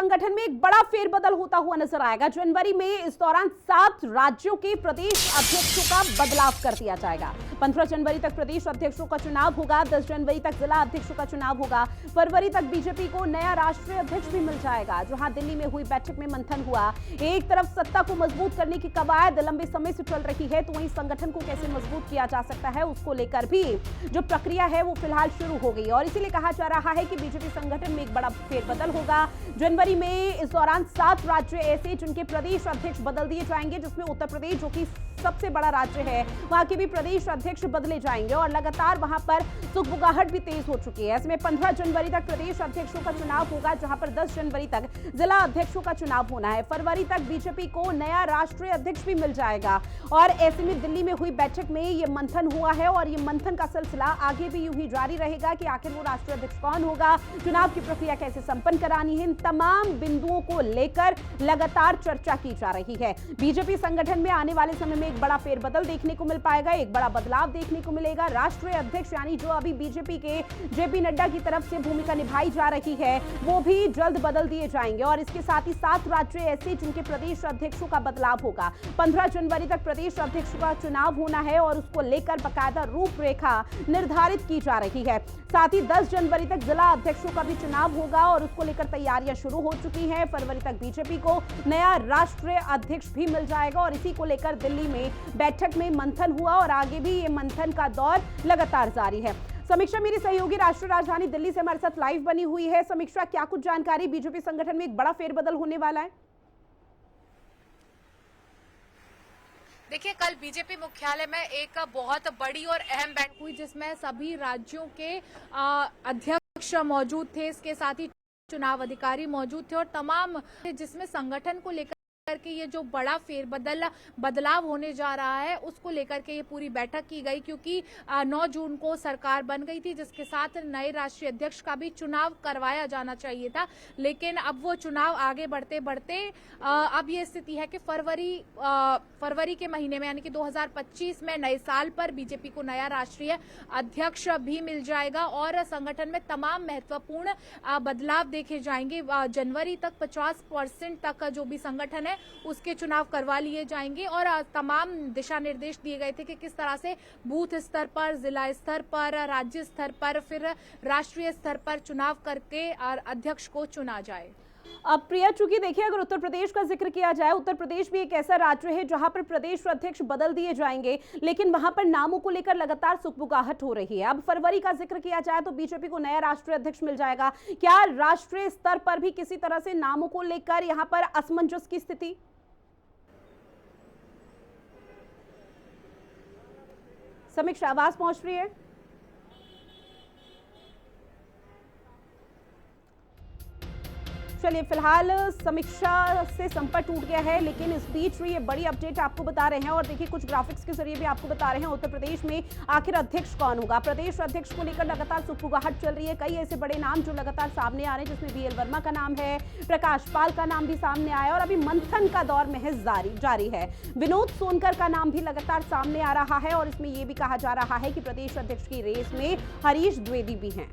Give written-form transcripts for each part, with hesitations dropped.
संगठन में एक बड़ा फेरबदल होता हुआ नजर आएगा। जनवरी में इस दौरान 7 राज्यों के प्रदेश अध्यक्षों का बदलाव कर दिया जाएगा। 15 जनवरी तक प्रदेश अध्यक्षों का चुनाव होगा, 10 जनवरी तक जिला अध्यक्षों का चुनाव होगा। फरवरी तक बीजेपी को नया राष्ट्रीय अध्यक्ष भी मिल जाएगा। जहां दिल्ली में हुई बैठक में मंथन हुआ, एक तरफ सत्ता को मजबूत करने की कवायद लंबे समय से चल रही है, तो वहीं संगठन को कैसे मजबूत किया जा सकता है उसको लेकर भी जो प्रक्रिया है वो फिलहाल शुरू हो गई और इसीलिए कहा जा रहा है कि बीजेपी संगठन में एक बड़ा फेरबदल होगा। जनवरी में इस दौरान 7 राज्य ऐसे जिनके प्रदेश अध्यक्ष बदल दिए जाएंगे, जिसमें उत्तर प्रदेश जो कि सबसे बड़ा राज्य है, वहां के भी प्रदेश अध्यक्ष बदले जाएंगे और लगातार वहां पर सुगबुगाहट भी तेज हो चुकी है। इसमें 15 जनवरी तक प्रदेश अध्यक्षों का चुनाव होगा, जहां पर 10 जनवरी तक जिला अध्यक्षों का चुनाव होना है। फरवरी तक बीजेपी को नया राष्ट्रीय अध्यक्ष भी मिल जाएगा और ऐसे में दिल्ली में हुई बैठक में यह मंथन हुआ है और ये मंथन का सिलसिला आगे भी यूं ही जारी रहेगा कि आखिर वो राष्ट्रीय अध्यक्ष कौन होगा, चुनाव की प्रक्रिया कैसे संपन्न करानी है, इन तमाम बिंदुओं को लेकर लगातार चर्चा की जा रही है। बीजेपी संगठन में आने वाले समय में एक बड़ा फेरबदल देखने को मिल पाएगा, एक बड़ा बदलाव देखने को मिलेगा। राष्ट्रीय अध्यक्ष यानी जो अभी बीजेपी के जेपी नड्डा की तरफ से भूमिका निभाई जा रही है वो भी जल्द बदल दिए जाएंगे और इसके साथ ही 7 राज्य ऐसे जिनके प्रदेश अध्यक्षों का बदलाव होगा। 15 जनवरी तक प्रदेश अध्यक्ष का चुनाव होना है और उसको लेकर बाकायदा रूपरेखा निर्धारित की जा रही है। साथ ही 10 जनवरी तक जिला अध्यक्षों का भी चुनाव होगा और उसको लेकर तैयारियां शुरू हो चुकी हैं। फरवरी तक बीजेपी को नया राष्ट्रीय अध्यक्ष भी मिल जाएगा और इसी को लेकर दिल्ली में बैठक में मंथन हुआ और आगे भी ये मंथन का दौर लगातार जारी है। समीक्षा मेरी सहयोगी राष्ट्रीय राजधानी दिल्ली से हमारे साथ लाइव बनी हुई है। समीक्षा, क्या कुछ जानकारी, बीजेपी संगठन में एक बड़ा फेरबदल होने वाला है? देखिए, कल बीजेपी मुख्यालय में एक बहुत बड़ी और अहम बैठक हुई जिसमें सभी राज्यों के अध्यक्ष मौजूद थे, इसके साथ ही चुनाव अधिकारी मौजूद थे और तमाम जिसमें संगठन को लेकर के ये जो बड़ा बदलाव होने जा रहा है उसको लेकर के ये पूरी बैठक की गई, क्योंकि 9 जून को सरकार बन गई थी जिसके साथ नए राष्ट्रीय अध्यक्ष का भी चुनाव करवाया जाना चाहिए था। लेकिन अब वो चुनाव आगे बढ़ते बढ़ते अब ये स्थिति है कि फरवरी के महीने में यानी कि 2025 में नए साल पर बीजेपी को नया राष्ट्रीय अध्यक्ष भी मिल जाएगा और संगठन में तमाम महत्वपूर्ण बदलाव देखे जाएंगे। जनवरी तक 50% तक जो भी संगठन है उसके चुनाव करवा लिए जाएंगे और तमाम दिशा निर्देश दिए गए थे कि किस तरह से बूथ स्तर पर, जिला स्तर पर, राज्य स्तर पर, फिर राष्ट्रीय स्तर पर चुनाव करके अध्यक्ष को चुना जाए। अब प्रिया, चूंकि देखिए अगर उत्तर प्रदेश का जिक्र किया जाए, उत्तर प्रदेश भी एक ऐसा राज्य है जहां पर प्रदेश अध्यक्ष बदल दिए जाएंगे, लेकिन वहां पर नामों को लेकर लगातार सुगबुगाहट हो रही है। अब फरवरी का जिक्र किया जाए तो बीजेपी को नया राष्ट्रीय अध्यक्ष मिल जाएगा। क्या राष्ट्रीय स्तर पर भी किसी तरह से नामों को लेकर यहां पर असमंजस की स्थिति? समीक्षा, आवाज पहुंच रही है? चलिए, फिलहाल समीक्षा से संपर्क टूट गया है, लेकिन इस बीच ये बड़ी अपडेट आपको बता रहे हैं और देखिए कुछ ग्राफिक्स के जरिए भी आपको बता रहे हैं उत्तर प्रदेश में आखिर अध्यक्ष कौन होगा। प्रदेश अध्यक्ष को लेकर लगातार सुगबुगाहट चल रही है। कई ऐसे बड़े नाम जो लगातार सामने आ रहे हैं, जिसमें BL वर्मा का नाम है, प्रकाश पाल का नाम भी सामने आया और अभी मंथन का दौर महज जारी है। विनोद सोनकर का नाम भी लगातार सामने आ रहा है और इसमें यह भी कहा जा रहा है कि प्रदेश अध्यक्ष की रेस में हरीश द्विवेदी भी हैं।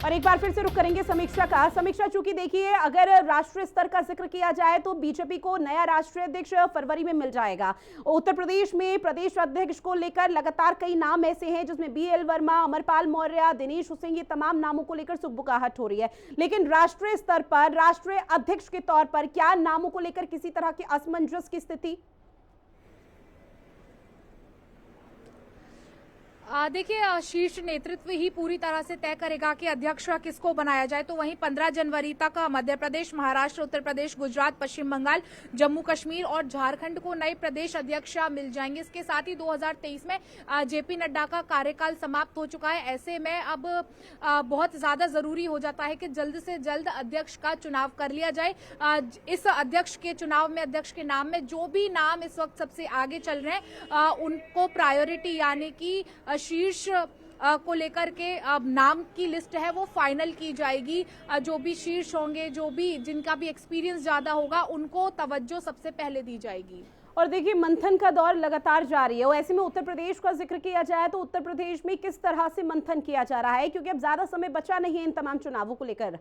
और एक बार फिर से रुख करेंगे समीक्षा का। समीक्षा, चूंकि देखिए अगर राष्ट्रीय स्तर का जिक्र किया जाए तो बीजेपी को नया राष्ट्रीय अध्यक्ष फरवरी में मिल जाएगा। उत्तर प्रदेश में प्रदेश अध्यक्ष को लेकर लगातार कई नाम ऐसे हैं जिसमें BL वर्मा, अमरपाल मौर्य, दिनेश हुसैन, ये तमाम नामों को लेकर सुगबुगाहट हो रही है। लेकिन राष्ट्रीय स्तर पर राष्ट्रीय अध्यक्ष के तौर पर क्या नामों को लेकर किसी तरह की असमंजस की स्थिति? देखिए, शीर्ष नेतृत्व ही पूरी तरह से तय करेगा कि अध्यक्ष किसको बनाया जाए। तो वहीं 15 जनवरी तक मध्य प्रदेश, महाराष्ट्र, उत्तर प्रदेश, गुजरात, पश्चिम बंगाल, जम्मू कश्मीर और झारखंड को नए प्रदेश अध्यक्ष मिल जाएंगे। इसके साथ ही 2023 में जेपी नड्डा का कार्यकाल समाप्त हो चुका है। ऐसे में अब बहुत ज्यादा जरूरी हो जाता है कि जल्द से जल्द अध्यक्ष का चुनाव कर लिया जाए। इस अध्यक्ष के चुनाव में, अध्यक्ष के नाम में जो भी नाम इस वक्त सबसे आगे चल रहे हैं उनको प्रायोरिटी यानी कि शीर्ष को लेकर के अब नाम की लिस्ट है वो फाइनल की जाएगी। जो भी शीर्ष होंगे, जो भी जिनका भी एक्सपीरियंस ज्यादा होगा, उनको तवज्जो सबसे पहले दी जाएगी। और देखिए मंथन का दौर लगातार जारी है और ऐसे में उत्तर प्रदेश का जिक्र किया जाए तो उत्तर प्रदेश में किस तरह से मंथन किया जा रहा है, क्योंकि अब ज्यादा समय बचा नहीं है इन तमाम चुनावों को लेकर।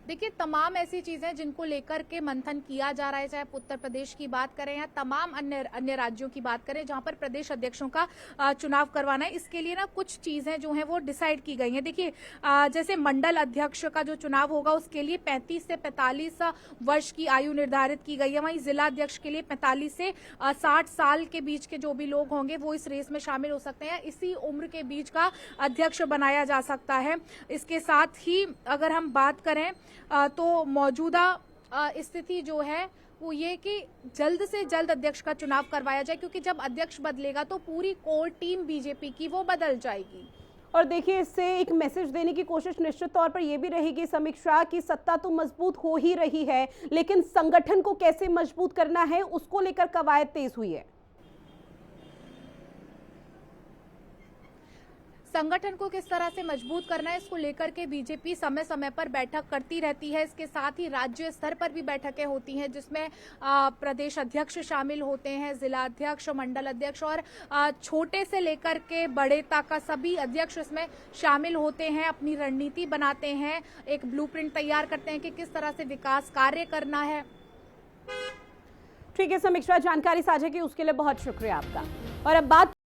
देखिए तमाम ऐसी चीजें जिनको लेकर के मंथन किया जा रहा है, चाहे उत्तर प्रदेश की बात करें या तमाम अन्य राज्यों की बात करें जहां पर प्रदेश अध्यक्षों का चुनाव करवाना है, इसके लिए ना कुछ चीजें जो हैं वो डिसाइड की गई हैं। देखिए जैसे मंडल अध्यक्ष का जो चुनाव होगा उसके लिए 35 से 45 वर्ष की आयु निर्धारित की गई है। वहीं जिला अध्यक्ष के लिए 45 से 60 साल के बीच के जो भी लोग होंगे वो इस रेस में शामिल हो सकते हैं। इसी उम्र के बीच का अध्यक्ष बनाया जा सकता है। इसके साथ ही अगर हम बात करें तो मौजूदा स्थिति जो है वो ये कि जल्द से जल्द अध्यक्ष का चुनाव करवाया जाए, क्योंकि जब अध्यक्ष बदलेगा तो पूरी कोर टीम बीजेपी की वो बदल जाएगी। और देखिए इससे एक मैसेज देने की कोशिश निश्चित तौर पर यह भी रहेगी समीक्षा की सत्ता तो मजबूत हो ही रही है, लेकिन संगठन को कैसे मजबूत करना है उसको लेकर कवायद तेज हुई है। संगठन को किस तरह से मजबूत करना है इसको लेकर के बीजेपी समय समय पर बैठक करती रहती है। इसके साथ ही राज्य स्तर पर भी बैठकें होती हैं जिसमें प्रदेश अध्यक्ष शामिल होते हैं, जिला अध्यक्ष, मंडल अध्यक्ष और छोटे से लेकर के बड़े तक का सभी अध्यक्ष इसमें शामिल होते हैं। अपनी रणनीति बनाते हैं, एक ब्लूप्रिंट तैयार करते हैं कि किस तरह से विकास कार्य करना है। ठीक है समीक्षा, जानकारी साझा की उसके लिए बहुत शुक्रिया आपका। और अब बात